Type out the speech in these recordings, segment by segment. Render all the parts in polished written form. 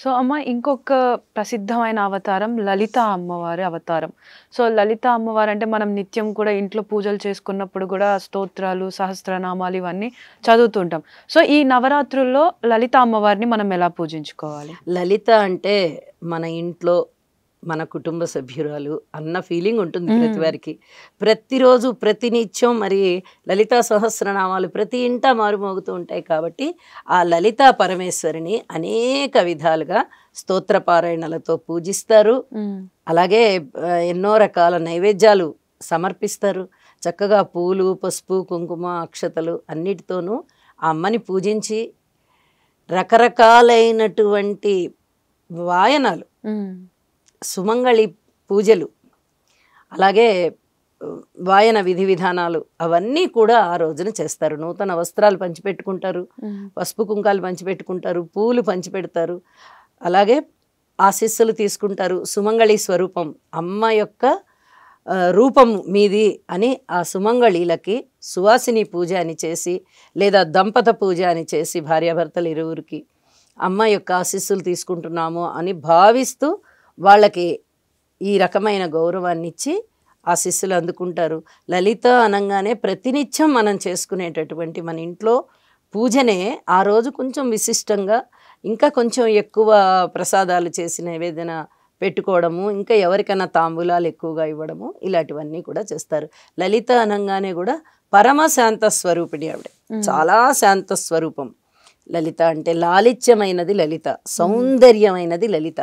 So అమ్మ ఇంకొక ప్రసిద్ధమైన అవతారం లలిత అమ్మవారి అవతారం. సో లలిత అమ్మవారు అంటే మనం నిత్యం కూడా ఇంట్లో పూజలు చేసుకున్నప్పుడు కూడా స్తోత్రాలు, సహస్రనామాలు ఇవన్నీ చదువుతుంటాం. సో ఈ నవరాత్రుల్లో లలిత అమ్మవారిని మనం ఎలా పూజించుకోవాలి? లలిత అంటే మన ఇంట్లో మన కుటుంబ సభ్యురాలు అన్న ఫీలింగ్ ఉంటుంది ప్రతి వారికి. ప్రతిరోజు ప్రతినిత్యం మరి లలితా సహస్రనామాలు ప్రతి ఇంట మారుమోగుతూ ఉంటాయి కాబట్టి ఆ లలితా పరమేశ్వరిని అనేక విధాలుగా స్తోత్రపారాయణలతో పూజిస్తారు. అలాగే ఎన్నో రకాల నైవేద్యాలు సమర్పిస్తారు. చక్కగా పూలు, పసుపు, కుంకుమ, అక్షతలు అన్నిటితోనూ ఆ అమ్మని పూజించి రకరకాలైనటువంటి వాయనాలు, సుమంగళి పూజలు, అలాగే వాయన విధి విధానాలు అవన్నీ కూడా ఆ రోజున చేస్తారు. నూతన వస్త్రాలు పంచిపెట్టుకుంటారు, పసుపు కుంకాలు పంచిపెట్టుకుంటారు, పూలు పంచిపెడతారు, అలాగే ఆశీస్సులు తీసుకుంటారు. సుమంగళి స్వరూపం అమ్మ యొక్క రూపం మీది అని ఆ సుమంగళీలకి సువాసిని పూజ అని చేసి లేదా దంపత పూజ అని చేసి భార్యాభర్తలు ఇరువురికి అమ్మ యొక్క ఆశీస్సులు తీసుకుంటున్నాము అని భావిస్తూ వాళ్ళకి ఈ రకమైన గౌరవాన్ని ఇచ్చి ఆశీస్సులు అందుకుంటారు. లలిత అనగానే ప్రతినిత్యం మనం చేసుకునేటటువంటి మన ఇంట్లో పూజనే ఆ రోజు కొంచెం విశిష్టంగా ఇంకా కొంచెం ఎక్కువ ప్రసాదాలు చేసి నైవేద్యన పెట్టుకోవడము, ఇంకా ఎవరికైనా తాంబూలాలు ఎక్కువగా ఇవ్వడము, ఇలాంటివన్నీ కూడా చేస్తారు. లలిత అనగానే కూడా పరమ శాంత స్వరూపిణి ఆవిడ. చాలా శాంత స్వరూపం లలిత అంటే. లాలిత్యమైనది లలిత, సౌందర్యమైనది లలిత.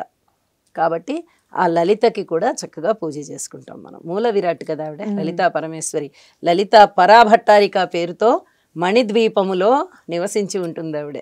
కాబట్టి ఆ లలితకి కూడా చక్కగా పూజ చేసుకుంటాం మనం. మూల విరాట్ కదా ఆవిడ లలితా పరమేశ్వరి. లలిత పరాభట్టారిక పేరుతో మణిద్వీపములో నివసించి ఉంటుంది ఆవిడ.